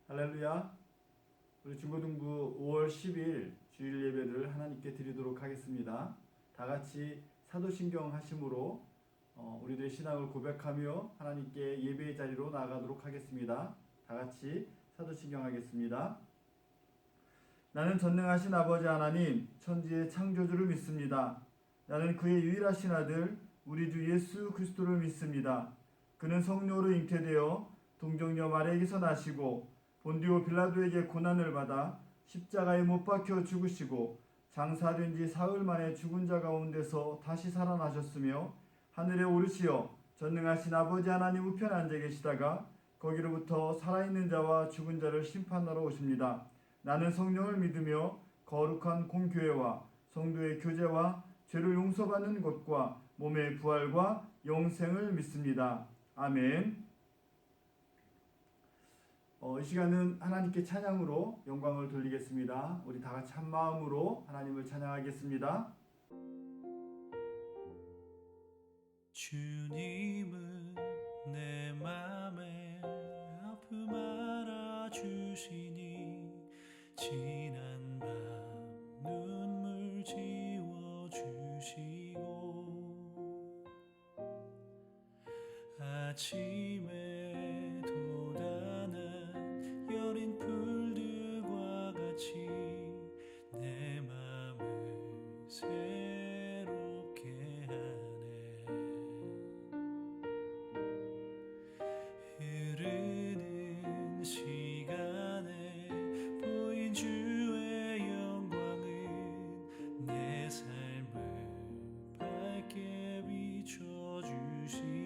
할렐루야. 우리 중고등부 5월 10일 주일 예배를 하나님께 드리도록 하겠습니다. 다 같이 사도신경 하심으로 우리들의 신앙을 고백하며 하나님께 예배의 자리로 나아가도록 하겠습니다. 다 같이 사도신경 하겠습니다. 나는 전능하신 아버지 하나님, 천지의 창조주를 믿습니다. 나는 그의 유일하신 아들, 우리 주 예수 그리스도를 믿습니다. 그는 성령으로 잉태되어 동정녀 마리아에게서 나시고 본디오 빌라도에게 고난을 받아 십자가에 못 박혀 죽으시고 장사된 지 사흘 만에 죽은 자 가운데서 다시 살아나셨으며 하늘에 오르시어 전능하신 아버지 하나님 우편에 앉아 계시다가 거기로부터 살아있는 자와 죽은 자를 심판하러 오십니다. 나는 성령을 믿으며 거룩한 공교회와 성도의 교제와 죄를 용서받는 것과 몸의 부활과 영생을 믿습니다. 아멘. 이 시간은 하나님께 찬양으로 영광을 돌리겠습니다. 우리 다 같이 한 마음으로 하나님을 찬양하겠습니다. 주님은 내 맘에 아픔 알아주시니 지난 밤 눈물 지워주시고 아침에 돋아난 여린 풀들과 같이 내 맘을 새롭게 하네. 흐르는 시간에 보인 주의 영광은 내 삶을 밝게 비춰주시니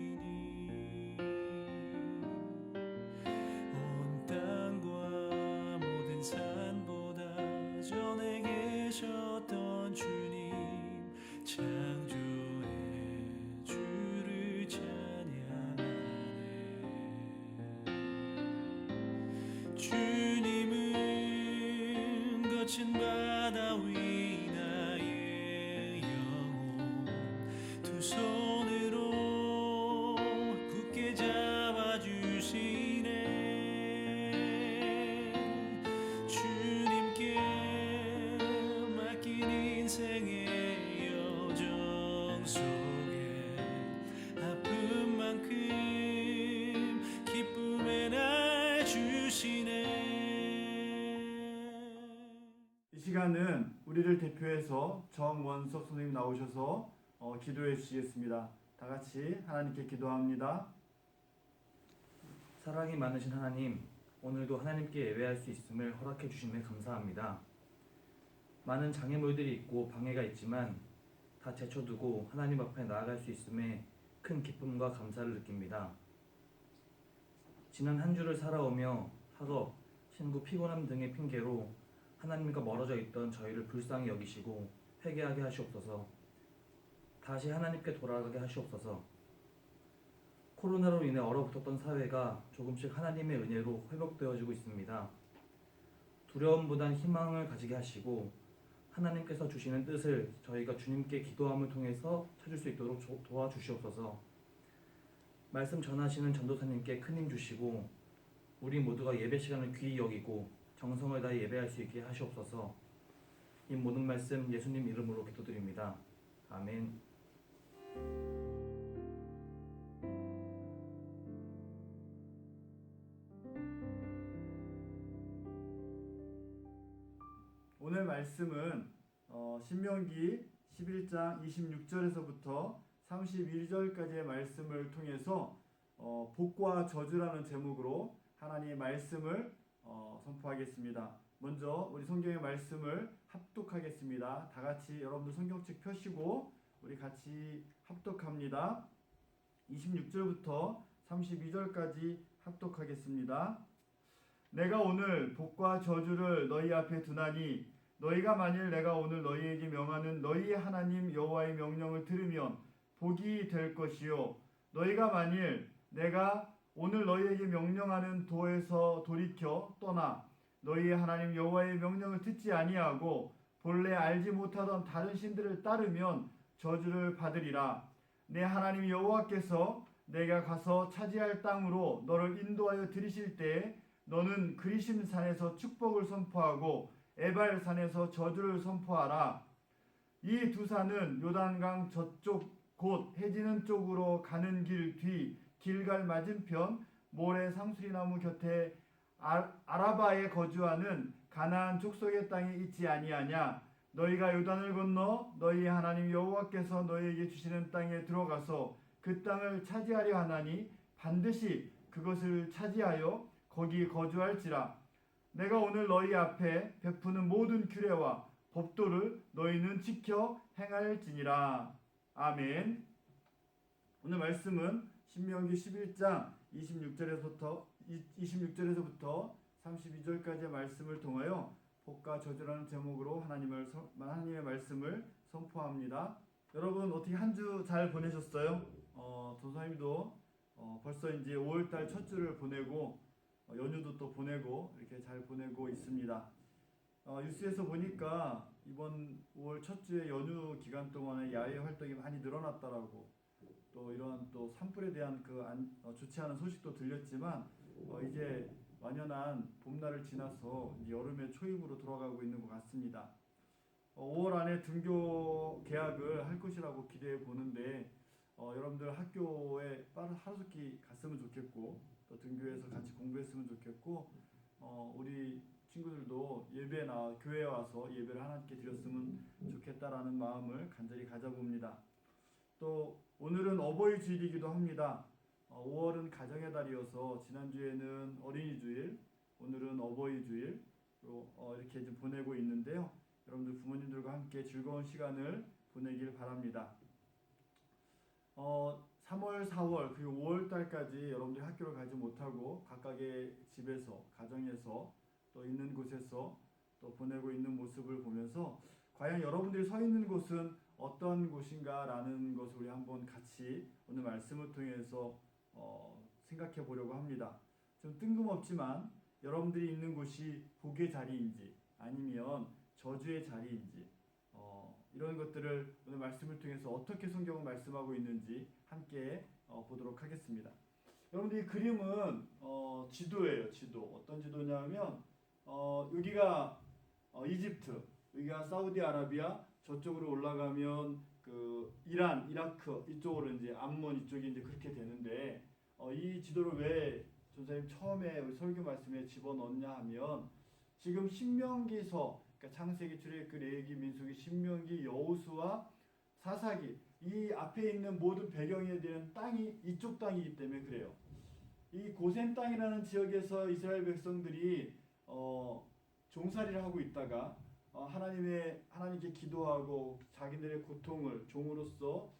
온 땅과 모든 산보다 전에 계셨던 주님 창조의 주를 찬양하네. 주님은 거친 바다 위 나의 영혼 두 손으로 굳게 잡아주시네. 주님께 맡긴 인생의 여정 속에 아픔만큼 기쁨의 날 주시네. 이 시간은 우리를 대표해서 정원석 선생님 나오셔서 기도해 주시겠습니다. 다 같이 하나님께 기도합니다. 사랑이 많으신 하나님, 오늘도 하나님께 예배할 수 있음을 허락해 주심에 감사합니다. 많은 장애물들이 있고 방해가 있지만 다 제쳐두고 하나님 앞에 나아갈 수 있음에 큰 기쁨과 감사를 느낍니다. 지난 한 주를 살아오며 학업, 친구 피곤함 등의 핑계로 하나님과 멀어져 있던 저희를 불쌍히 여기시고 회개하게 하시옵소서. 다시 하나님께 돌아가게 하시옵소서. 코로나로 인해 얼어붙었던 사회가 조금씩 하나님의 은혜로 회복되어지고 있습니다. 두려움보단 희망을 가지게 하시고 하나님께서 주시는 뜻을 저희가 주님께 기도함을 통해서 찾을 수 있도록 도와주시옵소서. 말씀 전하시는 전도사님께 큰 힘 주시고 우리 모두가 예배 시간을 귀히 여기고 정성을 다해 예배할 수 있게 하시옵소서. 이 모든 말씀 예수님 이름으로 기도드립니다. 아멘. 오늘 말씀은 신명기 11장 26절에서부터 31절까지의 말씀을 통해서 복과 저주라는 제목으로 하나님의 말씀을 선포하겠습니다. 먼저 우리 성경의 말씀을 합독하겠습니다. 다 같이 여러분들 성경책 펴시고 우리 같이 합독합니다. 26절부터 32절까지 합독하겠습니다. 내가 오늘 복과 저주를 너희 앞에 두나니 너희가 만일 내가 오늘 너희에게 명하는 너희의 하나님 여호와의 명령을 들으면 복이 될 것이요 너희가 만일 내가 오늘 너희에게 명령하는 도에서 돌이켜 떠나 너희의 하나님 여호와의 명령을 듣지 아니하고 본래 알지 못하던 다른 신들을 따르면 저주를 받으리라. 내 하나님 여호와께서 내가 가서 차지할 땅으로 너를 인도하여 들이실 때에 너는 그리심 산에서 축복을 선포하고 에발 산에서 저주를 선포하라. 이 두 산은 요단강 저쪽 곧 해지는 쪽으로 가는 길 뒤 길갈 맞은편 모래 상수리나무 곁에 아라바에 거주하는 가나안 족속의 땅에 있지 아니하냐. 너희가 요단을 건너 너희 하나님 여호와께서 너희에게 주시는 땅에 들어가서 그 땅을 차지하려 하나니 반드시 그것을 차지하여 거기 거주할지라. 내가 오늘 너희 앞에 베푸는 모든 규례와 법도를 너희는 지켜 행할지니라. 아멘. 오늘 말씀은 신명기 11장 26절에서부터 32절까지의 말씀을 통하여 복과 저주라는 제목으로 하나님의 말씀을 선포합니다. 여러분 어떻게 한 주 잘 보내셨어요? 도사님도 벌써 이제 5월달 첫 주를 보내고 연휴도 또 보내고 이렇게 잘 보내고 있습니다. 뉴스에서 보니까 이번 5월 첫 주의 연휴 기간 동안에 야외 활동이 많이 늘어났다라고, 또 이러한 또 산불에 대한 좋지 않은 소식도 들렸지만 이제 완연한 봄날을 지나서 이제 여름의 초입으로 돌아가고 있는 것 같습니다. 5월 안에 등교 개학을 할 것이라고 기대해 보는데 여러분들 학교에 하루속히 갔으면 좋겠고 또 등교해서 같이 공부했으면 좋겠고 우리 친구들도 교회에 와서 예배를 하나님께 드렸으면 좋겠다라는 마음을 간절히 가져봅니다. 또 오늘은 어버이 주일이기도 합니다. 5월은 가정의 달이어서 지난주에는 어린이 주일, 오늘은 어버이 주일로 이렇게 좀 보내고 있는데요. 여러분들 부모님들과 함께 즐거운 시간을 보내길 바랍니다. 3월, 4월 그리고 5월 달까지 여러분들이 학교를 가지 못하고 각각의 집에서, 가정에서 또 있는 곳에서 또 보내고 있는 모습을 보면서 과연 여러분들이 서 있는 곳은 어떤 곳인가라는 것을 우리 한번 같이 오늘 말씀을 통해서 생각해 보려고 합니다. 좀 뜬금없지만 여러분들이 있는 곳이 복의 자리인지 아니면 저주의 자리인지 이런 것들을 오늘 말씀을 통해서 어떻게 성경은 말씀하고 있는지 함께 보도록 하겠습니다. 여러분들 이 그림은 지도예요. 지도. 어떤 지도냐면 여기가 이집트, 여기가 사우디아라비아, 저쪽으로 올라가면 그 이란, 이라크 이쪽으로 이제 암몬 이쪽이 이제 그렇게 되는데 이 지도를 왜 전사님 처음에 우리 설교 말씀에 집어넣냐 하면 지금 신명기서, 그러니까 창세기, 출애굽기, 레위기, 민수기, 신명기, 여호수아, 사사기 이 앞에 있는 모든 배경에 대한 땅이 이쪽 땅이기 때문에 그래요. 이 고센 땅이라는 지역에서 이스라엘 백성들이 종살이를 하고 있다가 하나님께 기도하고 자기들의 고통을 종으로서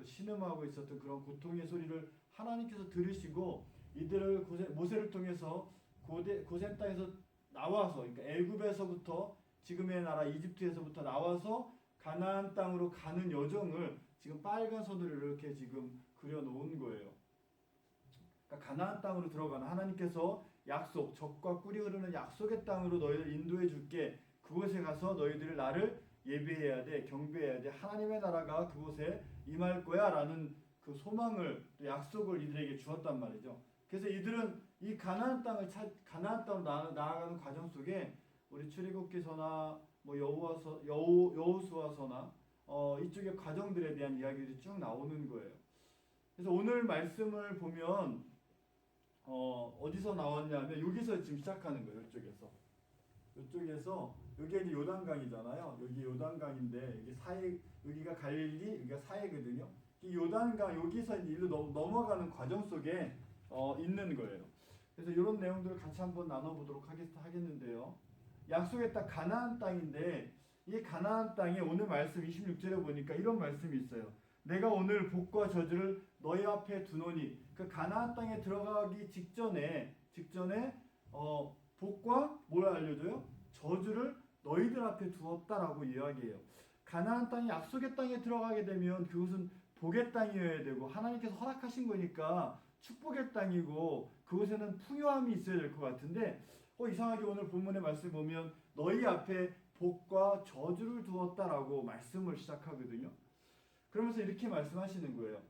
신음하고 있었던 그런 고통의 소리를 하나님께서 들으시고 이들을 모세를 통해서 고센 땅에서 나와서, 그러니까 애굽에서부터 지금의 나라 이집트에서부터 나와서 가나안 땅으로 가는 여정을 지금 빨간 선으로 이렇게 지금 그려놓은 거예요. 그러니까 가나안 땅으로 들어가는 하나님께서 약속, 젖과 꿀이 흐르는 약속의 땅으로 너희를 인도해 줄게. 그곳에 가서 너희들이 나를 예배해야 돼, 경배해야 돼. 하나님의 나라가 그곳에 임할 거야 라는 그 소망을, 또 약속을 이들에게 주었단 말이죠. 그래서 이들은 이 가나안 땅으로 나아가는 과정 속에 우리 출애굽기서나 뭐 여호수아서나 이쪽의 과정들에 대한 이야기들이 쭉 나오는 거예요. 그래서 오늘 말씀을 보면 어디서 나왔냐면 여기서 지금 시작하는 거예요. 이쪽에서 여기가 이제 요단강이잖아요. 여기 요단강인데 여기가 갈릴리, 여기가 사해거든요. 이 요단강 여기서 이제 일로 넘어가는 과정 속에 있는 거예요. 그래서 이런 내용들을 같이 한번 나눠보도록 하겠는데요. 약속의 땅 가나안 땅인데 이 가나안 땅에 오늘 말씀 26절에 보니까 이런 말씀이 있어요. 내가 오늘 복과 저주를 너희 앞에 두노니, 그 가나안 땅에 들어가기 직전에 복과 뭘 알려줘요? 저주를 너희들 앞에 두었다라고 이야기해요. 가나안 땅이 약속의 땅에 들어가게 되면 그것은 복의 땅이어야 되고 하나님께서 허락하신 거니까 축복의 땅이고 그곳에는 풍요함이 있어야 될 것 같은데 이상하게 오늘 본문의 말씀 보면 너희 앞에 복과 저주를 두었다라고 말씀을 시작하거든요. 그러면서 이렇게 말씀하시는 거예요.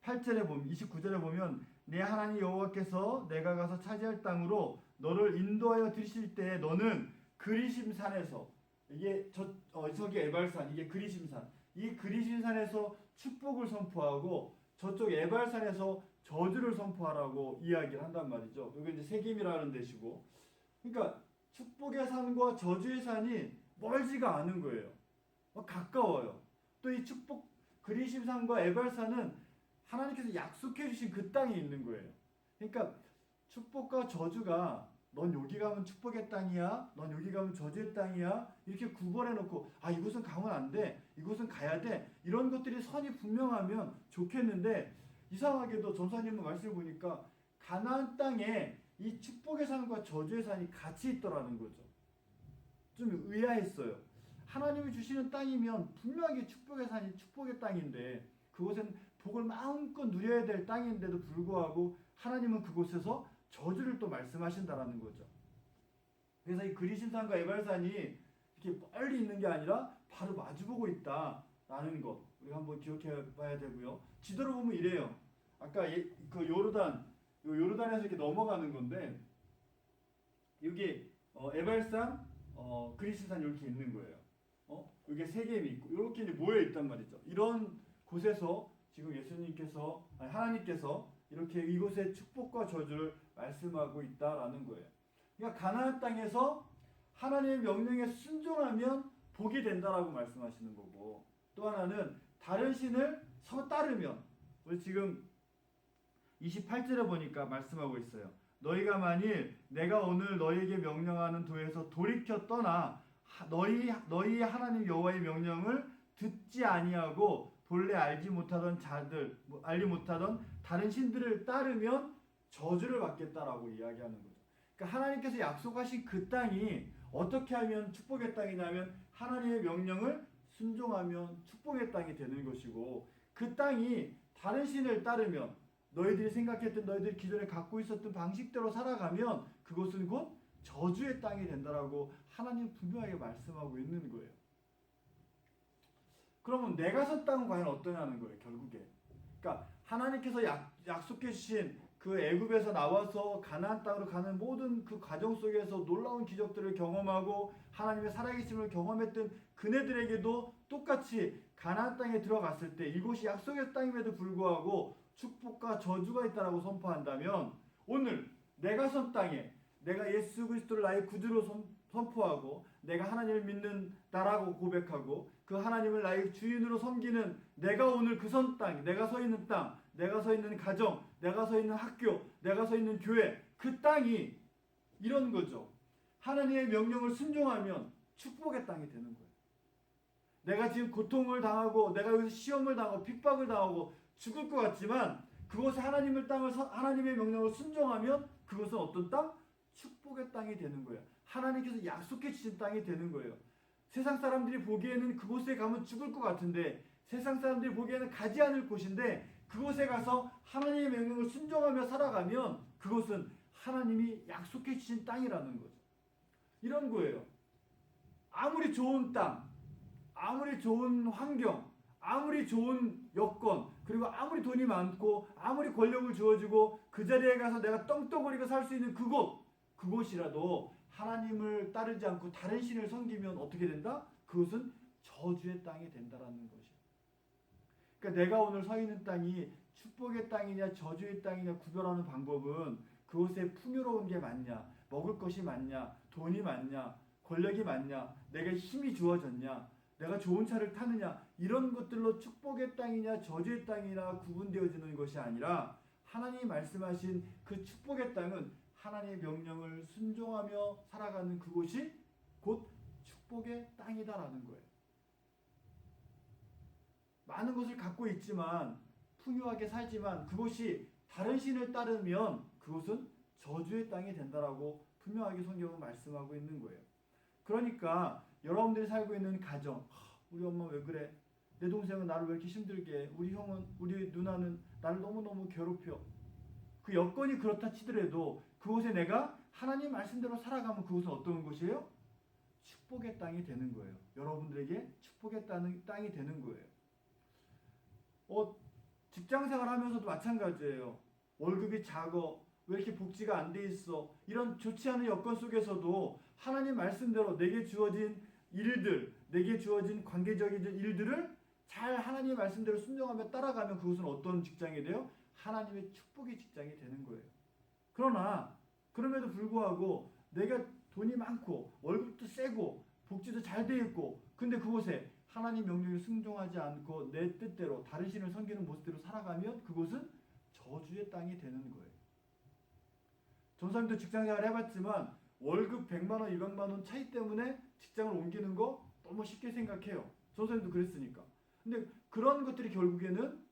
28절에 보면 29절에 보면 내 하나님 여호와께서 내가 가서 차지할 땅으로 너를 인도하여 들이실 때에 너는 그리심산에서 이게 저기 에발산 이게 그리심산 이 그리심산에서 축복을 선포하고 저쪽 에발산에서 저주를 선포하라고 이야기를 한단 말이죠. 여기 이제 세겜이라는 데시고 그러니까 축복의 산과 저주의 산이 멀지가 않은 거예요. 가까워요. 또 이 축복 그리심산과 에발산은 하나님께서 약속해 주신 그 땅에 있는 거예요. 그러니까 축복과 저주가 넌 여기 가면 축복의 땅이야, 넌 여기 가면 저주의 땅이야 이렇게 구분해 놓고 이곳은 가면 안 돼, 이곳은 가야 돼 이런 것들이 선이 분명하면 좋겠는데 이상하게도 전사님의 말씀을 보니까 가나안 땅에 이 축복의 산과 저주의 산이 같이 있더라는 거죠. 좀 의아했어요. 하나님이 주시는 땅이면 분명하게 축복의 산이 축복의 땅인데 그곳은 복을 마음껏 누려야 될 땅인데도 불구하고 하나님은 그곳에서 저주를 또 말씀하신다라는 거죠. 그래서 이 그리심산과 에발산이 이렇게 멀리 있는 게 아니라 바로 마주보고 있다라는 것 우리가 한번 기억해 봐야 되고요. 지도로 보면 이래요. 아까 그 요르단에서 이렇게 넘어가는 건데 여기 에발산, 그리심산 이렇게 있는 거예요. 여기 세겜이 있고 이렇게 이제 모여 있단 말이죠. 이런 곳에서 지금 하나님께서 이렇게 이곳의 축복과 저주를 말씀하고 있다라는 거예요. 그러니까 가나안 땅에서 하나님의 명령에 순종하면 복이 된다라고 말씀하시는 거고 또 하나는 다른 신을 따르면 우리 지금 28절에 보니까 말씀하고 있어요. 너희가 만일 내가 오늘 너희에게 명령하는 도에서 돌이켜 떠나 너희 하나님 여호와의 명령을 듣지 아니하고 본래 알지 못하던 다른 신들을 따르면 저주를 받겠다라고 이야기하는 거죠. 그러니까 하나님께서 약속하신 그 땅이 어떻게 하면 축복의 땅이냐면 하나님의 명령을 순종하면 축복의 땅이 되는 것이고 그 땅이 다른 신을 따르면 너희들이 생각했던 너희들이 기존에 갖고 있었던 방식대로 살아가면 그것은 곧 저주의 땅이 된다라고 하나님 분명하게 말씀하고 있는 거예요. 그러면 내가 선 땅은 과연 어떠냐는 거예요, 결국에. 그러니까 하나님께서 약속해 주신 그 애굽에서 나와서 가나안 땅으로 가는 모든 그 과정 속에서 놀라운 기적들을 경험하고 하나님의 살아계심을 경험했던 그네들에게도 똑같이 가나안 땅에 들어갔을 때 이곳이 약속의 땅임에도 불구하고 축복과 저주가 있다라고 선포한다면 오늘 내가 선 땅에 내가 예수 그리스도를 나의 구주로 선포하고 내가 하나님을 믿는 나라고 고백하고 그 하나님을 나의 주인으로 섬기는 내가 오늘 그 선 땅, 내가 서 있는 땅, 내가 서 있는 가정, 내가 서 있는 학교, 내가 서 있는 교회 그 땅이 이런 거죠. 하나님의 명령을 순종하면 축복의 땅이 되는 거예요. 내가 지금 고통을 당하고 내가 여기서 시험을 당하고 핍박을 당하고 죽을 것 같지만 그곳에 하나님의 명령을 순종하면 그것은 어떤 땅? 축복의 땅이 되는 거예요. 하나님께서 약속해 주신 땅이 되는 거예요. 세상 사람들이 보기에는 그곳에 가면 죽을 것 같은데 세상 사람들이 보기에는 가지 않을 곳인데 그곳에 가서 하나님의 명령을 순종하며 살아가면 그것은 하나님이 약속해 주신 땅이라는 거죠. 이런 거예요. 아무리 좋은 땅, 아무리 좋은 환경, 아무리 좋은 여건, 그리고 아무리 돈이 많고 아무리 권력을 주어지고 그 자리에 가서 내가 떵떵거리고 살 수 있는 그곳이라도 하나님을 따르지 않고 다른 신을 섬기면 어떻게 된다? 그것은 저주의 땅이 된다라는 것이에요. 그러니까 내가 오늘 서 있는 땅이 축복의 땅이냐 저주의 땅이냐 구별하는 방법은 그곳에 풍요로운 게 많냐, 먹을 것이 많냐, 돈이 많냐, 권력이 많냐, 내가 힘이 주어졌냐, 내가 좋은 차를 타느냐 이런 것들로 축복의 땅이냐 저주의 땅이냐 구분되어지는 것이 아니라 하나님이 말씀하신 그 축복의 땅은 하나님의 명령을 순종하며 살아가는 그곳이 곧 축복의 땅이다라는 거예요. 많은 것을 갖고 있지만 풍요하게 살지만 그곳이 다른 신을 따르면 그곳은 저주의 땅이 된다라고 분명하게 성경은 말씀하고 있는 거예요. 그러니까 여러분들이 살고 있는 가정, 우리 엄마 왜 그래? 내 동생은 나를 왜 이렇게 힘들게 해? 우리 형은, 우리 누나는 나를 너무너무 괴롭혀. 그 여건이 그렇다 치더라도 그곳에 내가 하나님 말씀대로 살아가면 그곳은 어떤 곳이에요? 축복의 땅이 되는 거예요. 여러분들에게 축복의 땅이 되는 거예요. 직장 생활하면서도 마찬가지예요. 월급이 작어, 왜 이렇게 복지가 안 돼 있어, 이런 좋지 않은 여건 속에서도 하나님 말씀대로 내게 주어진 일들, 내게 주어진 관계적인 일들을 잘 하나님의 말씀대로 순종하며 따라가면 그것은 어떤 직장이 돼요? 하나님의 축복의 직장이 되는 거예요. 그러나 그럼에도 불구하고 내가 돈이 많고 월급도 세고 복지도 잘 돼 있고, 근데 그곳에 하나님 명령에 순종하지 않고 내 뜻대로 다른 신을 섬기는 모습대로 살아가면 그곳은 저주의 땅이 되는 거예요. 전사님도 직장생활 해봤지만 월급 100만 원, 200만 원 차이 때문에 직장을 옮기는 거 너무 쉽게 생각해요. 전사님도 그랬으니까. 근데 그런 것들이 결국에는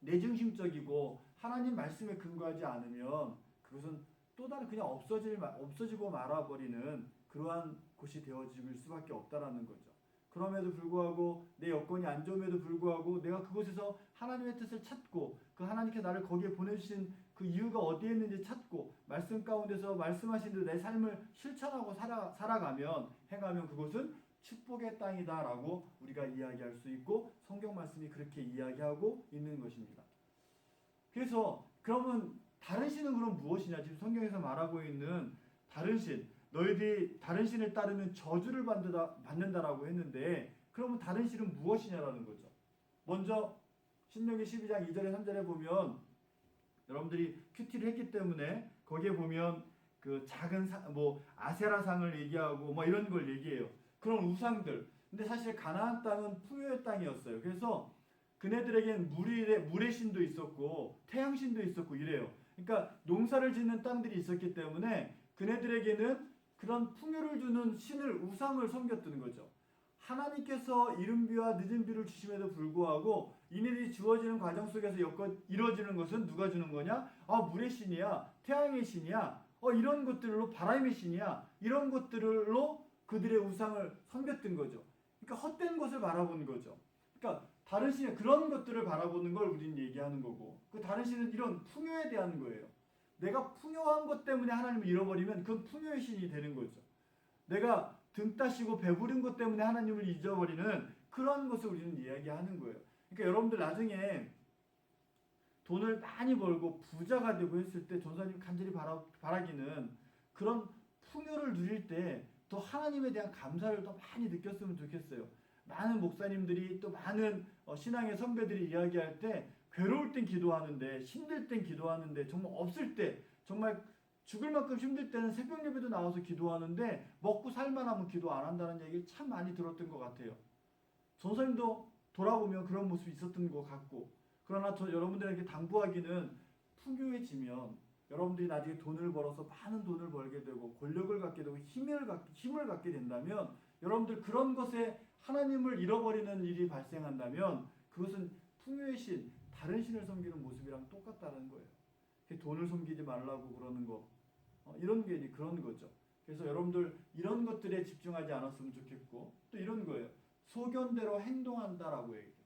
내중심적이고 하나님 말씀에 근거하지 않으면 그것은 또 다른 그냥 없어지고 말아버리는 그러한 곳이 되어질 수밖에 없다라는 거죠. 그럼에도 불구하고 내 여건이 안 좋음에도 불구하고 내가 그곳에서 하나님의 뜻을 찾고 그 하나님께서 나를 거기에 보내주신 그 이유가 어디에 있는지 찾고 말씀 가운데서 말씀하신 대로 내 삶을 실천하고 살아가면 행하면 그곳은 축복의 땅이다라고 우리가 이야기할 수 있고 성경 말씀이 그렇게 이야기하고 있는 것입니다. 그래서 그러면 다른 신은 그럼 무엇이냐? 지금 성경에서 말하고 있는 다른 신, 너희들이 다른 신을 따르면 저주를 받는다라고 했는데 그러면 다른 신은 무엇이냐라는 거죠. 먼저 신명기 12장 2절에 3절에 보면 여러분들이 큐티를 했기 때문에 거기에 보면 그 작은 아세라상을 얘기하고 뭐 이런 걸 얘기해요. 그런 우상들. 근데 사실 가나안 땅은 풍요의 땅이었어요. 그래서 그네들에겐 물의 신도 있었고 태양신도 있었고 이래요. 그러니까 농사를 짓는 땅들이 있었기 때문에 그네들에게는 그런 풍요를 주는 신을 우상을 섬겼던 거죠. 하나님께서 이른비와 늦은비를 주심에도 불구하고 이들이 주어지는 과정 속에서 이루어지는 것은 누가 주는 거냐? 물의 신이야, 태양의 신이야, 이런 것들로 바람의 신이야, 이런 것들로 그들의 우상을 섬겼던 거죠. 그러니까 헛된 것을 바라보는 거죠. 그러니까 다른 신의 그런 것들을 바라보는 걸 우리는 얘기하는 거고, 그 다른 신은 이런 풍요에 대한 거예요. 내가 풍요한 것 때문에 하나님을 잃어버리면 그건 풍요의 신이 되는 거죠. 내가 등 따시고 배부른 것 때문에 하나님을 잊어버리는 그런 것을 우리는 이야기하는 거예요. 그러니까 여러분들 나중에 돈을 많이 벌고 부자가 되고 했을 때 전사님 간절히 바라기는 그런 풍요를 누릴 때 더 하나님에 대한 감사를 더 많이 느꼈으면 좋겠어요. 많은 목사님들이 또 많은 신앙의 선배들이 이야기할 때 괴로울 땐 기도하는데 힘들 땐 기도하는데 정말 없을 때 정말 죽을 만큼 힘들 때는 새벽 예배도 나와서 기도하는데 먹고 살만하면 기도 안 한다는 얘기를 참 많이 들었던 것 같아요. 전사님도 돌아보면 그런 모습이 있었던 것 같고, 그러나 여러분들에게 당부하기는 풍요해지면 여러분들이 나중에 돈을 벌어서 많은 돈을 벌게 되고 권력을 갖게 되고 힘을 갖게 된다면 여러분들 그런 것에 하나님을 잃어버리는 일이 발생한다면 그것은 풍요의 신, 다른 신을 섬기는 모습이랑 똑같다는 거예요. 돈을 섬기지 말라고 그러는 거, 이런 게 그런 거죠. 그래서 여러분들 이런 것들에 집중하지 않았으면 좋겠고, 또 이런 거예요. 소견대로 행동한다라고 얘기해요.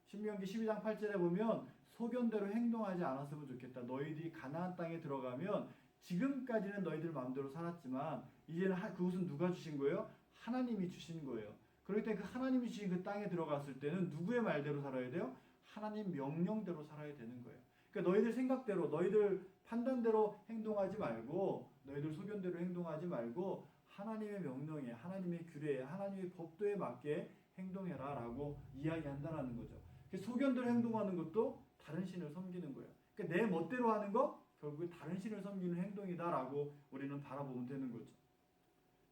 신명기 12장 8절에 보면 소견대로 행동하지 않았으면 좋겠다. 너희들이 가나안 땅에 들어가면 지금까지는 너희들 마음대로 살았지만 이제는 그것은 누가 주신 거예요? 하나님이 주신 거예요. 그럴 때 그 하나님이 주신 그 땅에 들어갔을 때는 누구의 말대로 살아야 돼요? 하나님 명령대로 살아야 되는 거예요. 그러니까 너희들 생각대로, 너희들 판단대로 행동하지 말고, 너희들 소견대로 행동하지 말고 하나님의 명령에, 하나님의 규례에, 하나님의 법도에 맞게 행동해라 라고 이야기한다는 거죠. 소견대로 행동하는 것도 다른 신을 섬기는 거예요. 그러니까 내 멋대로 하는 거 결국에 다른 신을 섬기는 행동이다라고 우리는 바라보면 되는 거죠.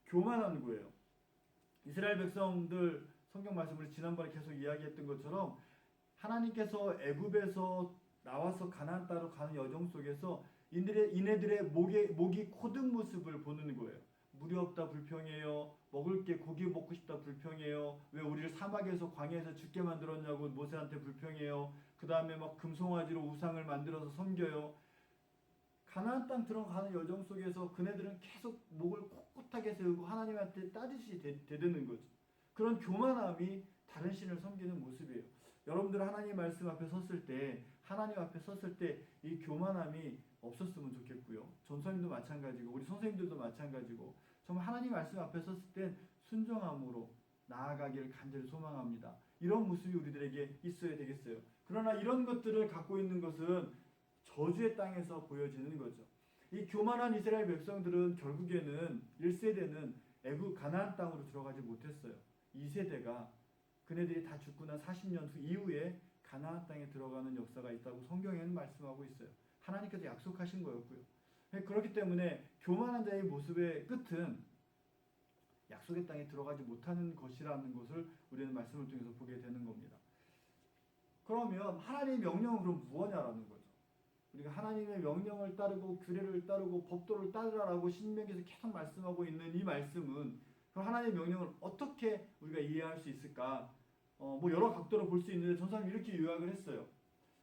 교만하는 거예요. 이스라엘 백성들 성경 말씀을 지난번에 계속 이야기했던 것처럼 하나님께서 애굽에서 나와서 가나안 땅으로 가는 여정 속에서 이네들의 목이 코든 모습을 보는 거예요. 물이 없다 불평해요. 먹을 게 고기 먹고 싶다 불평해요. 왜 우리를 사막에서 광야에서 죽게 만들었냐고 모세한테 불평해요. 그 다음에 막 금송아지로 우상을 만들어서 섬겨요. 가나안 땅 들어가는 여정 속에서 그네들은 계속 목을 꼿꼿하게 세우고 하나님한테 따지시 대드는 거죠. 그런 교만함이 다른 신을 섬기는 모습이에요. 여러분들 하나님 말씀 앞에 섰을 때, 하나님 앞에 섰을 때 이 교만함이 없었으면 좋겠고요. 전사님도 마찬가지고 우리 선생님들도 마찬가지고 정말 하나님 말씀 앞에 섰을 땐 순종함으로 나아가기를 간절히 소망합니다. 이런 모습이 우리들에게 있어야 되겠어요. 그러나 이런 것들을 갖고 있는 것은 저주의 땅에서 보여지는 거죠. 이 교만한 이스라엘 백성들은 결국에는 1세대는 애굽 가나안 땅으로 들어가지 못했어요. 2세대가 그네들이 다 죽고 난 40년 후 이후에 가나안 땅에 들어가는 역사가 있다고 성경에는 말씀하고 있어요. 하나님께서 약속하신 거였고요. 그렇기 때문에 교만한 자의 모습의 끝은 약속의 땅에 들어가지 못하는 것이라는 것을 우리는 말씀을 통해서 보게 되는 겁니다. 그러면 하나님의 명령은 그럼 무엇냐라는 거죠. 우리가 하나님의 명령을 따르고 규례를 따르고 법도를 따르라고 신명기에서 계속 말씀하고 있는 이 말씀은 그 하나님의 명령을 어떻게 우리가 이해할 수 있을까? 뭐 여러 각도로 볼 수 있는데 전사님 이렇게 요약을 했어요.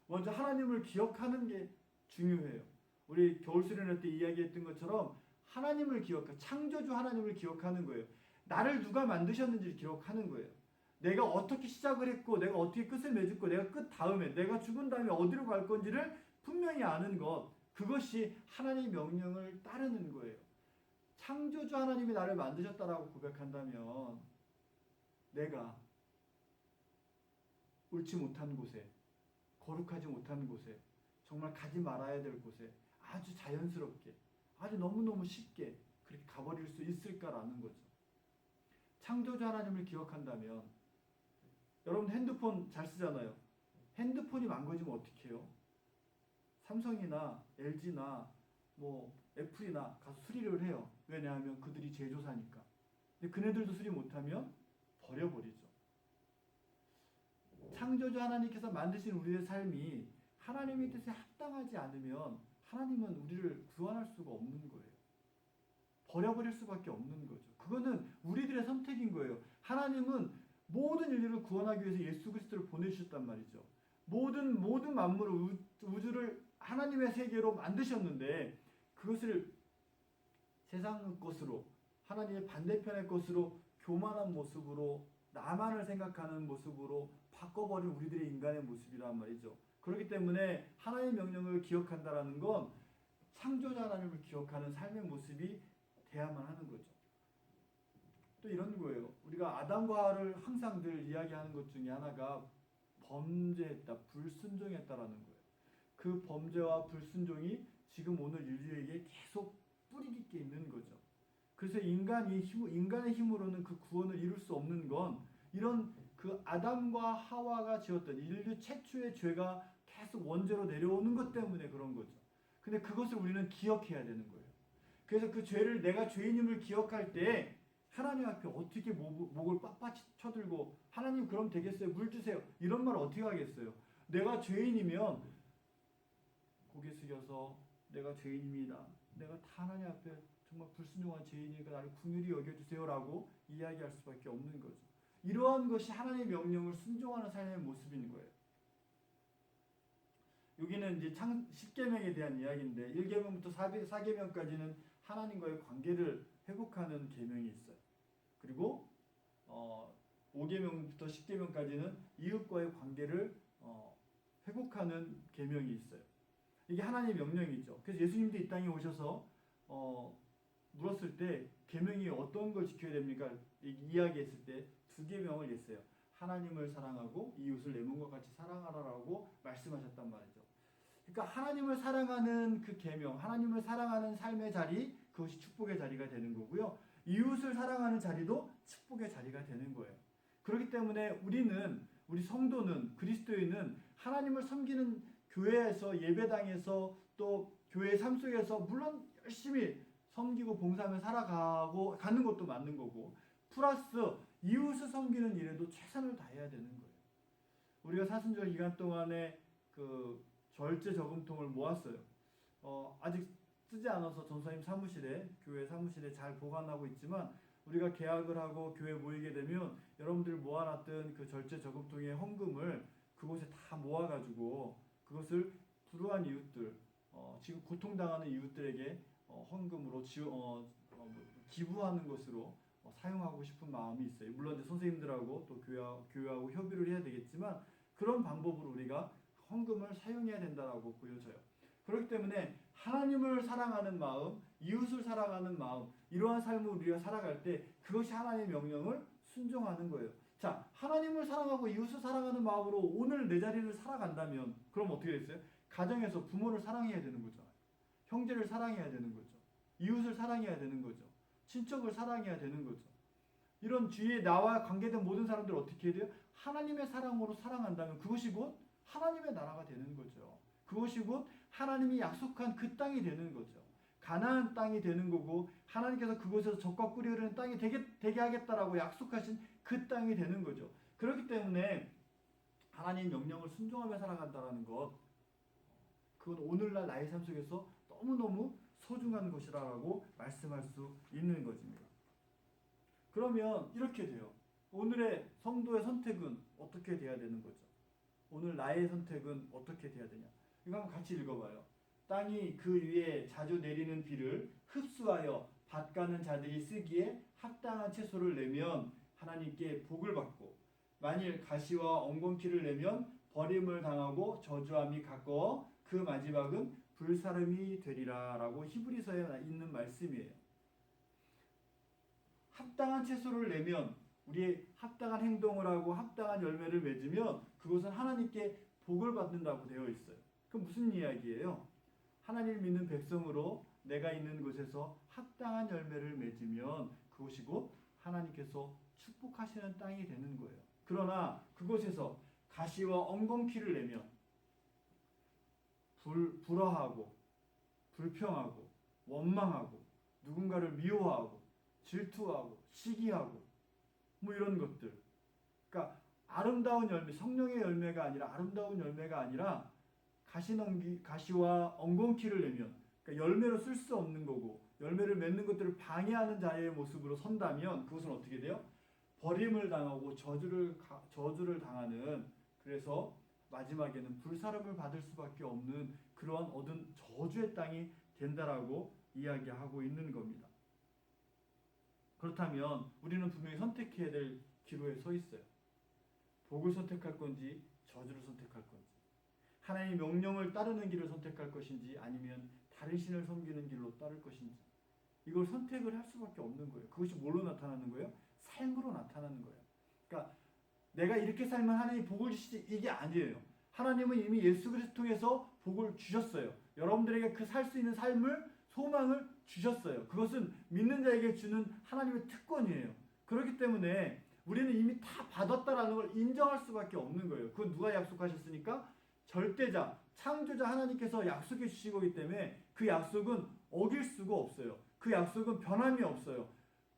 먼저 하나님을 기억하는 게 중요해요. 우리 겨울 수련회 때 이야기했던 것처럼 하나님을 창조주 하나님을 기억하는 거예요. 나를 누가 만드셨는지 기억하는 거예요. 내가 어떻게 시작을 했고 내가 어떻게 끝을 맺었고 내가 끝 다음에 내가 죽은 다음에 어디로 갈 건지를 분명히 아는 것, 그것이 하나님의 명령을 따르는 거예요. 창조주 하나님이 나를 만드셨다라고 고백한다면 내가 옳지 못한 곳에, 거룩하지 못한 곳에, 정말 가지 말아야 될 곳에 아주 자연스럽게, 아주 너무너무 쉽게 그렇게 가버릴 수 있을까라는 거죠. 창조주 하나님을 기억한다면 여러분 핸드폰 잘 쓰잖아요. 핸드폰이 망가지면 어떻게 해요? 삼성이나 LG나 뭐 애플이나 가서 수리를 해요. 왜냐하면 그들이 제조사니까. 근데 그네들도 수리 못하면 버려버리죠. 창조주 하나님께서 만드신 우리의 삶이 하나님의 뜻에 합당하지 않으면 하나님은 우리를 구원할 수가 없는 거예요. 버려버릴 수밖에 없는 거죠. 그거는 우리들의 선택인 거예요. 하나님은 모든 인류를 구원하기 위해서 예수 그리스도를 보내주셨단 말이죠. 모든 만물을 우주를 하나님의 세계로 만드셨는데 그것을 세상 것으로 하나님의 반대편의 것으로 교만한 모습으로 나만을 생각하는 모습으로 바꿔버린 우리들의 인간의 모습이란 말이죠. 그렇기 때문에 하나님의 명령을 기억한다라는 건 창조자 하나님을 기억하는 삶의 모습이 돼야만 하는 거죠. 또 이런 거예요. 우리가 아담과 하와를 항상 늘 이야기하는 것 중에 하나가 범죄했다, 불순종했다라는 거예요. 그 범죄와 불순종이 지금 오늘 인류에게 계속 뿌리 깊게 있는 거죠. 그래서 인간의 힘으로는 그 구원을 이룰 수 없는 건 이런 그 아담과 하와가 지었던 인류 최초의 죄가 계속 원죄로 내려오는 것 때문에 그런 거죠. 근데 그것을 우리는 기억해야 되는 거예요. 그래서 그 죄를 내가 죄인임을 기억할 때 하나님 앞에 어떻게 목을 빳빳이 쳐들고 하나님 그럼 되겠어요? 물 주세요. 이런 말 어떻게 하겠어요? 내가 죄인이면 고개 숙여서 내가 죄인입니다. 내가 다 하나님 앞에 정말 불순종한 죄인이니까 나를 긍휼히 여겨주세요라고 이야기할 수밖에 없는 거죠. 이러한 것이 하나님의 명령을 순종하는 삶의 모습인 거예요. 여기는 이제 10계명에 대한 이야기인데 1계명부터 4계명까지는 하나님과의 관계를 회복하는 계명이 있어요. 그리고 5계명부터 10계명까지는 이웃과의 관계를 회복하는 계명이 있어요. 이게 하나님의 명령이죠. 그래서 예수님도 이 땅에 오셔서 물었을 때 계명이 어떤 걸 지켜야 됩니까? 이야기했을 때 2계명을 냈어요. 하나님을 사랑하고 이웃을 내 몸과 같이 사랑하라라고 말씀하셨단 말이죠. 그러니까 하나님을 사랑하는 그 계명, 하나님을 사랑하는 삶의 자리, 그것이 축복의 자리가 되는 거고요. 이웃을 사랑하는 자리도 축복의 자리가 되는 거예요. 그렇기 때문에 우리 성도는, 그리스도인은 하나님을 섬기는 교회에서, 예배당에서, 또 교회 삶 속에서 물론 열심히 섬기고 봉사하며 가는 것도 맞는 거고, 플러스 이웃을 섬기는 일에도 최선을 다해야 되는 거예요. 우리가 사순절 기간 동안에 그 절제 저금통을 모았어요. 아직 쓰지 않아서 전사님 사무실에, 교회 사무실에 잘 보관하고 있지만 우리가 계약을 하고 교회 모이게 되면 여러분들 모아놨던 그 절제 저금통의 헌금을 그곳에 다 모아가지고 그것을 불우한 이웃들, 지금 고통당하는 이웃들에게 헌금으로 기부하는 것으로 사용하고 싶은 마음이 있어요. 물론 이제 선생님들하고 또 교회하고 협의를 해야 되겠지만 그런 방법으로 우리가 헌금을 사용해야 된다라고 보여져요. 그렇기 때문에 하나님을 사랑하는 마음, 이웃을 사랑하는 마음, 이러한 삶을 우리가 살아갈 때 그것이 하나님의 명령을 순종하는 거예요. 자, 하나님을 사랑하고 이웃을 사랑하는 마음으로 오늘 내 자리를 살아간다면 그럼 어떻게 됐어요? 가정에서 부모를 사랑해야 되는 거죠. 형제를 사랑해야 되는 거죠. 이웃을 사랑해야 되는 거죠. 친척을 사랑해야 되는 거죠. 이런 주위에 나와 관계된 모든 사람들을 어떻게 해야 돼요? 하나님의 사랑으로 사랑한다면 그것이 곧 하나님의 나라가 되는 거죠. 그것이 곧 하나님이 약속한 그 땅이 되는 거죠. 가나안 땅이 되는 거고 하나님께서 그곳에서 젖과 꿀이 흐르는 땅이 되게 하겠다라고 약속하신 그 땅이 되는 거죠. 그렇기 때문에 하나님 명령을 순종하며 살아간다는 것, 그건 오늘날 나의 삶 속에서 너무너무 소중한 것이라고 말씀할 수 있는 것입니다. 그러면 이렇게 돼요. 오늘의 성도의 선택은 어떻게 돼야 되는 거죠? 오늘 나의 선택은 어떻게 돼야 되냐? 이거 한번 같이 읽어봐요. 땅이 그 위에 자주 내리는 비를 흡수하여 밭가는 자들이 쓰기에 합당한 채소를 내면 하나님께 복을 받고, 만일 가시와 엉겅퀴를 내면 버림을 당하고 저주함이 가까워 그 마지막은 불사름이 되리라 라고 히브리서에 있는 말씀이에요. 합당한 채소를 내면, 우리의 합당한 행동을 하고 합당한 열매를 맺으면 그것은 하나님께 복을 받는다고 되어 있어요. 그럼 무슨 이야기예요? 하나님을 믿는 백성으로 내가 있는 곳에서 합당한 열매를 맺으면 그것이 곧 하나님께서 축복하시는 땅이 되는 거예요. 그러나 그곳에서 가시와 엉겅퀴를 내면 불화하고 불평하고 원망하고 누군가를 미워하고 질투하고 시기하고 뭐 이런 것들, 그러니까 아름다운 열매, 성령의 열매가 아니라 아름다운 열매가 아니라 가시와 엉겅퀴를 내면, 그러니까 열매로 쓸 수 없는 거고 열매를 맺는 것들을 방해하는 자의 모습으로 선다면 그것은 어떻게 돼요? 버림을 당하고 저주를 당하는, 그래서 마지막에는 불사름을 받을 수밖에 없는 그러한 얻은 저주의 땅이 된다라고 이야기하고 있는 겁니다. 그렇다면 우리는 분명히 선택해야 될 기로에 서 있어요. 복을 선택할 건지 저주를 선택할 건지, 하나님의 명령을 따르는 길을 선택할 것인지 아니면 다른 신을 섬기는 길로 따를 것인지, 이걸 선택을 할 수밖에 없는 거예요. 그것이 뭘로 나타나는 거예요? 삶으로 나타나는 거예요. 그러니까 내가 이렇게 살면 하나님이 복을 주시지, 이게 아니에요. 하나님은 이미 예수 그리스도 통해서 복을 주셨어요. 여러분들에게 그 살 수 있는 삶을, 소망을 주셨어요. 그것은 믿는 자에게 주는 하나님의 특권이에요. 그렇기 때문에 우리는 이미 다 받았다라는 걸 인정할 수밖에 없는 거예요. 그건 누가 약속하셨으니까? 절대자, 창조자 하나님께서 약속해 주신 거기 때문에 그 약속은 어길 수가 없어요. 그 약속은 변함이 없어요.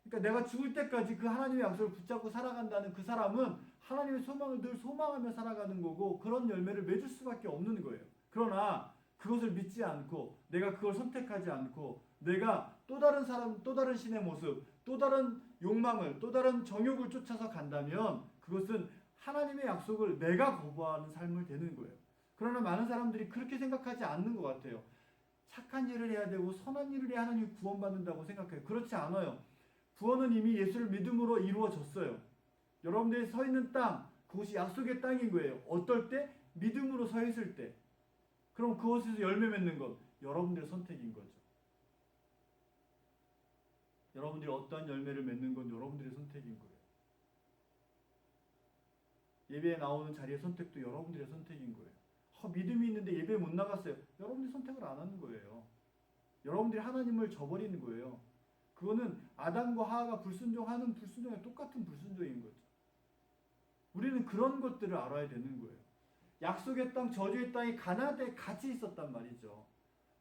그러니까 내가 죽을 때까지 그 하나님의 약속을 붙잡고 살아간다는 그 사람은 하나님의 소망을 늘 소망하며 살아가는 거고 그런 열매를 맺을 수밖에 없는 거예요. 그러나 그것을 믿지 않고 내가 그걸 선택하지 않고 내가 또 다른 사람, 또 다른 신의 모습, 또 다른 욕망을, 또 다른 정욕을 쫓아서 간다면 그것은 하나님의 약속을 내가 거부하는 삶을 되는 거예요. 그러나 많은 사람들이 그렇게 생각하지 않는 것 같아요. 착한 일을 해야 되고 선한 일을 해야 하나님이 구원받는다고 생각해요. 그렇지 않아요. 구원은 이미 예수를 믿음으로 이루어졌어요. 여러분들이 서 있는 땅, 그것이 약속의 땅인 거예요. 어떨 때? 믿음으로 서 있을 때. 그럼 그것에서 열매 맺는 것, 여러분들의 선택인 거죠. 여러분들이 어떠한 열매를 맺는 건 여러분들의 선택인 거예요. 예배에 나오는 자리의 선택도 여러분들의 선택인 거예요. 믿음이 있는데 예배 못 나갔어요. 여러분들이 선택을 안 하는 거예요. 여러분들이 하나님을 저버리는 거예요. 그거는 아담과 하와가 불순종하는 불순종에 똑같은 불순종인 거죠. 우리는 그런 것들을 알아야 되는 거예요. 약속의 땅, 저주의 땅이 가나안 땅에 같이 있었단 말이죠.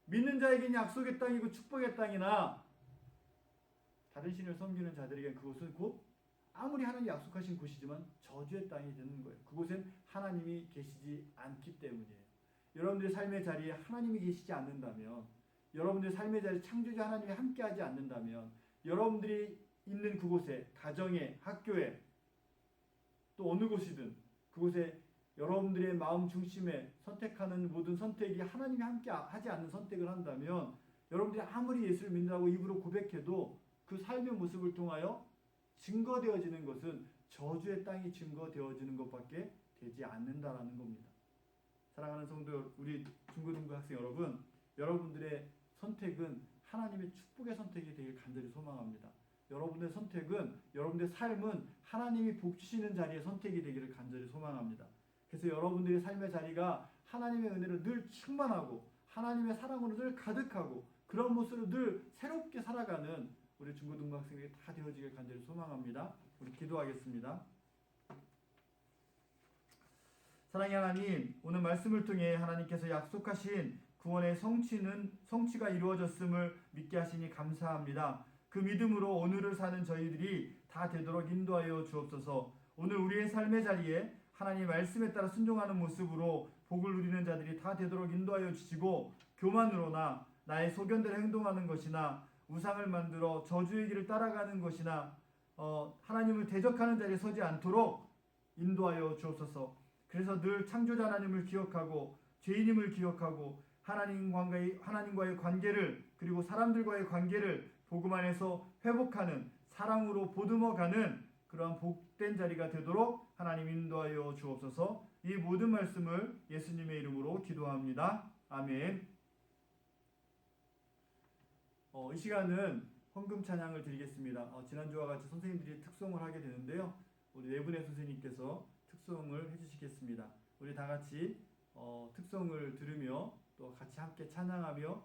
믿는 자에게는 약속의 땅이고 축복의 땅이나 다른 신을 섬기는 자들에게는 그곳은 곧 아무리 하나님이 약속하신 곳이지만 저주의 땅이 되는 거예요. 그곳엔 하나님이 계시지 않기 때문이에요. 여러분들의 삶의 자리에 하나님이 계시지 않는다면, 여러분들의 삶의 자리에 창조자 하나님이 함께하지 않는다면, 여러분들이 있는 그곳에, 가정에, 학교에, 또 어느 곳이든 그곳에 여러분들의 마음 중심에 선택하는 모든 선택이 하나님이 함께하지 않는 선택을 한다면 여러분들이 아무리 예수를 믿는다고 입으로 고백해도 그 삶의 모습을 통하여 증거되어지는 것은 저주의 땅이 증거되어지는 것밖에 되지 않는다라는 겁니다. 사랑하는 성도, 우리 중고등부 학생 여러분, 여러분들의 선택은 하나님의 축복의 선택이 되길 간절히 소망합니다. 여러분의 선택은, 여러분의 삶은 하나님이 복 주시는 자리의 선택이 되기를 간절히 소망합니다. 그래서 여러분들의 삶의 자리가 하나님의 은혜로 늘 충만하고 하나님의 사랑으로 늘 가득하고 그런 모습으로 늘 새롭게 살아가는 우리 중고등부 학생들이 다 되어지길 간절히 소망합니다. 우리 기도하겠습니다. 사랑의 하나님, 오늘 말씀을 통해 하나님께서 약속하신 구원의 성취가 이루어졌음을 믿게 하시니 감사합니다. 그 믿음으로 오늘을 사는 저희들이 다 되도록 인도하여 주옵소서. 오늘 우리의 삶의 자리에 하나님의 말씀에 따라 순종하는 모습으로 복을 누리는 자들이 다 되도록 인도하여 주시고, 교만으로나 나의 소견대로 행동하는 것이나 우상을 만들어 저주의 길을 따라가는 것이나 하나님을 대적하는 자리에 서지 않도록 인도하여 주옵소서. 그래서 늘 창조자 하나님을 기억하고 죄인임을 기억하고 하나님과의 관계를, 그리고 사람들과의 관계를 복음 안에서 회복하는, 사랑으로 보듬어가는 그러한 복된 자리가 되도록 하나님 인도하여 주옵소서. 이 모든 말씀을 예수님의 이름으로 기도합니다. 아멘. 이 시간은 헌금 찬양을 드리겠습니다. 지난주와 같이 선생님들이 특송을 하게 되는데요. 우리 네 분의 선생님께서 특송을 해주시겠습니다. 우리 다 같이 특송을 들으며 또 같이 함께 찬양하며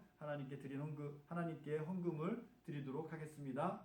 하나님께 헌금을 드리도록 하겠습니다.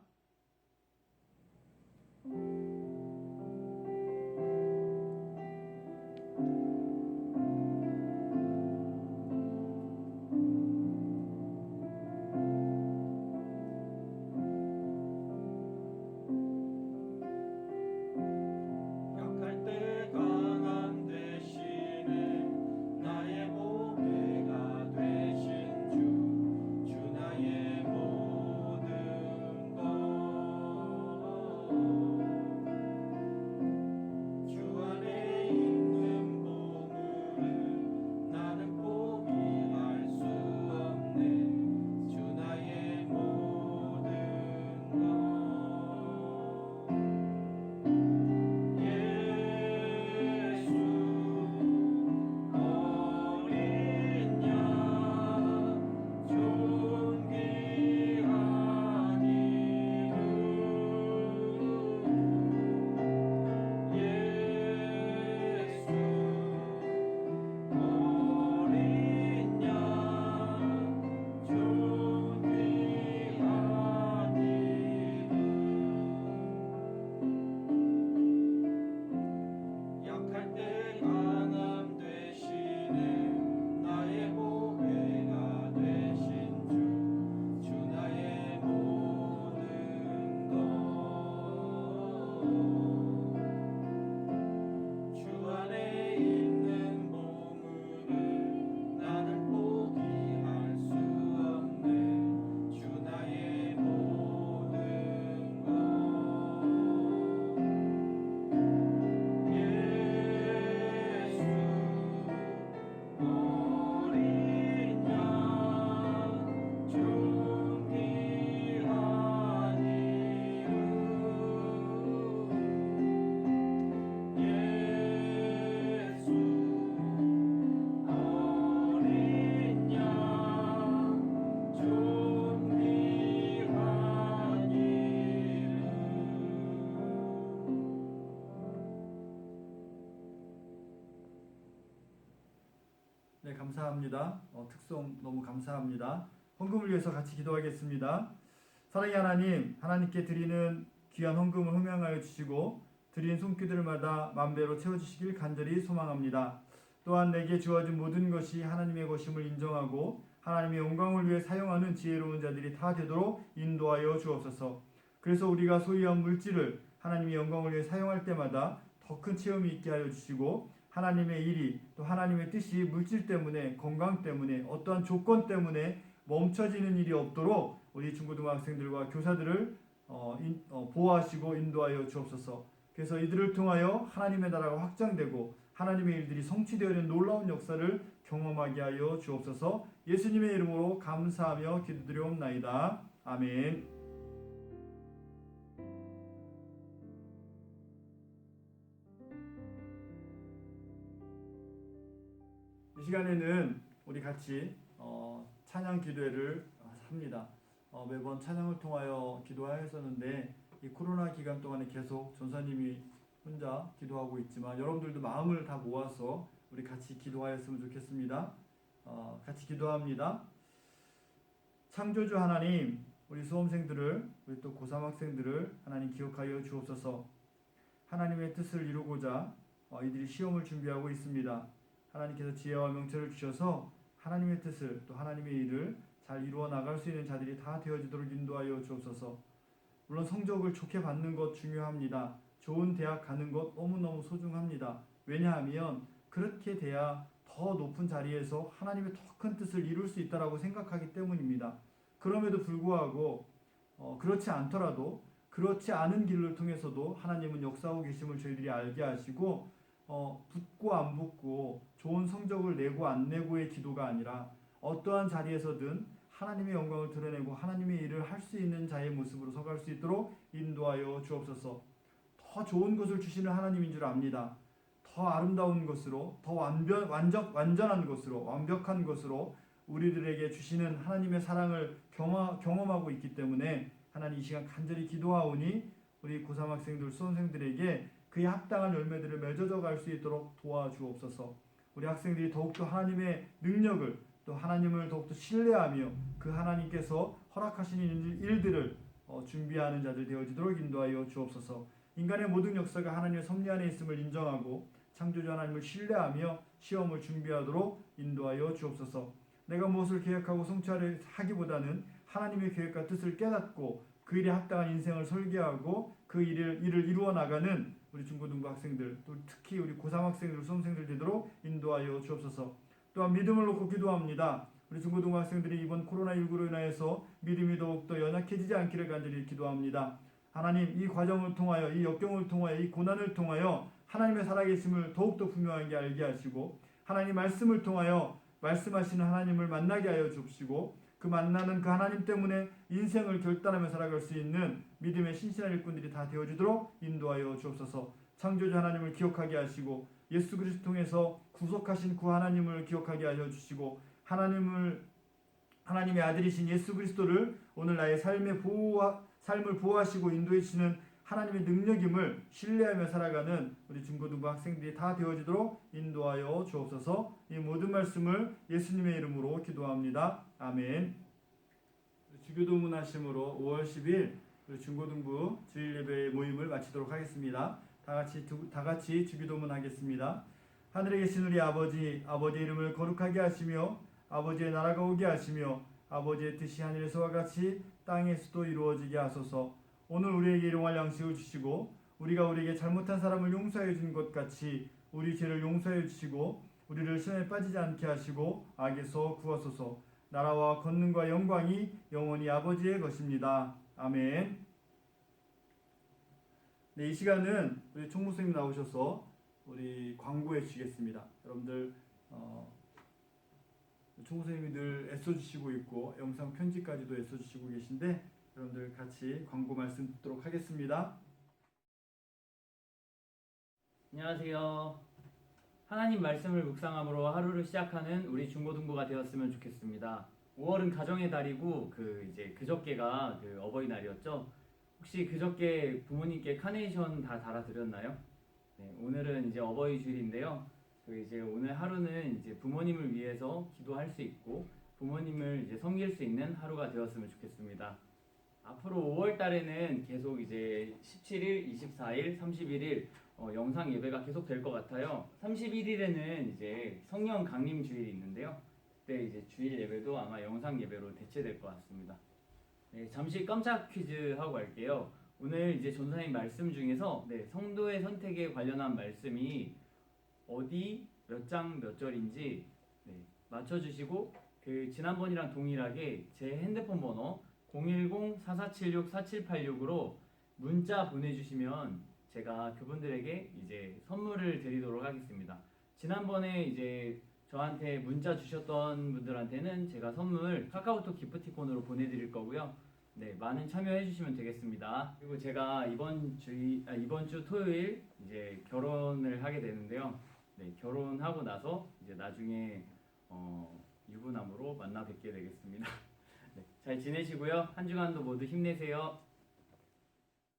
네, 감사합니다. 특송 너무 감사합니다. 헌금을 위해서 같이 기도하겠습니다. 사랑의 하나님, 하나님께 드리는 귀한 헌금을 흥명하여 주시고 드린 손길들마다 만배로 채워주시길 간절히 소망합니다. 또한 내게 주어진 모든 것이 하나님의 것임을 인정하고 하나님의 영광을 위해 사용하는 지혜로운 자들이 다 되도록 인도하여 주옵소서. 그래서 우리가 소유한 물질을 하나님의 영광을 위해 사용할 때마다 더 큰 체험이 있게 하여 주시고, 하나님의 일이, 또 하나님의 뜻이 물질 때문에, 건강 때문에, 어떠한 조건 때문에 멈춰지는 일이 없도록 우리 중고등학생들과 교사들을 보호하시고 인도하여 주옵소서. 그래서 이들을 통하여 하나님의 나라가 확장되고 하나님의 일들이 성취되어지는 놀라운 역사를 경험하게 하여 주옵소서. 예수님의 이름으로 감사하며 기도드리옵나이다. 아멘. 이 시간에는 우리 같이 찬양 기도회를 합니다. 매번 찬양을 통하여 기도하였었는데 이 코로나 기간 동안에 계속 전사님이 혼자 기도하고 있지만 여러분들도 마음을 다 모아서 우리 같이 기도하였으면 좋겠습니다. 같이 기도합니다. 창조주 하나님, 우리 수험생들을, 우리 또 고3 학생들을 하나님 기억하여 주옵소서. 하나님의 뜻을 이루고자 이들이 시험을 준비하고 있습니다. 하나님께서 지혜와 명철을 주셔서 하나님의 뜻을 또 하나님의 일을 잘 이루어 나갈 수 있는 자들이 다 되어지도록 인도하여 주옵소서. 물론 성적을 좋게 받는 것 중요합니다. 좋은 대학 가는 것 너무너무 소중합니다. 왜냐하면 그렇게 돼야 더 높은 자리에서 하나님의 더 큰 뜻을 이룰 수 있다고 생각하기 때문입니다. 그럼에도 불구하고 그렇지 않더라도 그렇지 않은 길을 통해서도 하나님은 역사하고 계심을 저희들이 알게 하시고 붙고 안 붙고 좋은 성적을 내고 안 내고의 기도가 아니라 어떠한 자리에서든 하나님의 영광을 드러내고 하나님의 일을 할 수 있는 자의 모습으로 서갈 수 있도록 인도하여 주옵소서. 더 좋은 것을 주시는 하나님인 줄 압니다. 더 아름다운 것으로, 더 완전한 것으로, 완벽한 것으로 우리들에게 주시는 하나님의 사랑을 경험하고 있기 때문에 하나님 이 시간 간절히 기도하오니 우리 고3 학생들, 수험생들에게 그에 합당한 열매들을 맺어져 갈 수 있도록 도와주옵소서. 우리 학생들이 더욱더 하나님의 능력을 또 하나님을 더욱더 신뢰하며 그 하나님께서 허락하시는 일들을 준비하는 자들 되어지도록 인도하여 주옵소서. 인간의 모든 역사가 하나님의 섭리 안에 있음을 인정하고 창조주 하나님을 신뢰하며 시험을 준비하도록 인도하여 주옵소서. 내가 무엇을 계획하고 성취하려 하기보다는 하나님의 계획과 뜻을 깨닫고 그 일에 합당한 인생을 설계하고 그 일을 이루어 나가는 우리 중고등부 학생들, 또 특히 우리 고3 학생들, 수험생들 되도록 인도하여 주옵소서. 또한 믿음을 놓고 기도합니다. 우리 중고등부 학생들이 이번 코로나19로 인하여서 믿음이 더욱더 연약해지지 않기를 간절히 기도합니다. 하나님, 이 과정을 통하여, 이 역경을 통하여, 이 고난을 통하여 하나님의 살아계심을 더욱더 분명하게 알게 하시고 하나님 말씀을 통하여 말씀하시는 하나님을 만나게 하여 주옵시고 그 만나는 그 하나님 때문에 인생을 결단하며 살아갈 수 있는 믿음의 신실한 일꾼들이 다 되어지도록 인도하여 주옵소서. 창조주 하나님을 기억하게 하시고 예수 그리스도 통해서 구속하신 그 하나님을 기억하게 하여 주시고 하나님의 아들이신 예수 그리스도를 오늘 나의 삶을 보호하시고 인도해 주시는 하나님의 능력임을 신뢰하며 살아가는 우리 중고등부 학생들이 다 되어지도록 인도하여 주옵소서. 이 모든 말씀을 예수님의 이름으로 기도합니다. 아멘. 주교도문 하심으로 5월 10일 우리 중고등부 주일 예배 모임을 마치도록 하겠습니다. 다 같이 주교도문 하겠습니다. 하늘에 계신 우리 아버지, 아버지의 이름을 거룩하게 하시며 아버지의 나라가 오게 하시며 아버지의 뜻이 하늘에서와 같이 땅에서도 이루어지게 하소서. 오늘 우리에게 일용할 양식을 주시고 우리가 우리에게 잘못한 사람을 용서해 준 것 같이 우리 죄를 용서해 주시고 우리를 시험에 빠지지 않게 하시고 악에서 구하소서. 나라와 권능과 영광이 영원히 아버지의 것입니다. 아멘. 네, 이 시간은 우리 총무선생님 나오셔서 우리 광고해 주시겠습니다. 여러분들 총무선생님이 늘 애써주시고 있고 영상 편집까지도 애써주시고 계신데 여러분들 같이 광고 말씀 듣도록 하겠습니다. 안녕하세요. 하나님 말씀을 묵상함으로 하루를 시작하는 우리 중고등부가 되었으면 좋겠습니다. 5월은 가정의 달이고 그저께가 어버이날이었죠. 혹시 그저께 부모님께 카네이션 다 달아드렸나요? 네, 오늘은 이제 어버이 주일인데요. 오늘 하루는 이제 부모님을 위해서 기도할 수 있고 부모님을 이제 섬길 수 있는 하루가 되었으면 좋겠습니다. 앞으로 5월 달에는 계속 이제 17일, 24일, 31일 영상 예배가 계속 될 것 같아요. 31일에는 이제 성령 강림 주일이 있는데요. 그때 이제 주일 예배도 아마 영상 예배로 대체될 것 같습니다. 네, 잠시 깜짝 퀴즈 하고 갈게요. 오늘 이제 전사님 말씀 중에서 성도의 선택에 관련한 말씀이 어디 몇 장 몇 절인지 맞춰주시고 그 지난번이랑 동일하게 제 핸드폰 번호 010-4476-4786으로 문자 보내주시면 제가 그분들에게 이제 선물을 드리도록 하겠습니다. 지난번에 이제 저한테 문자 주셨던 분들한테는 제가 선물 카카오톡 기프티콘으로 보내드릴 거고요. 네, 많은 참여해 주시면 되겠습니다. 그리고 제가 이번 주 토요일 이제 결혼을 하게 되는데요. 네, 결혼하고 나서 이제 나중에 유부남으로 만나 뵙게 되겠습니다. 잘 지내시고요. 한 주간도 모두 힘내세요.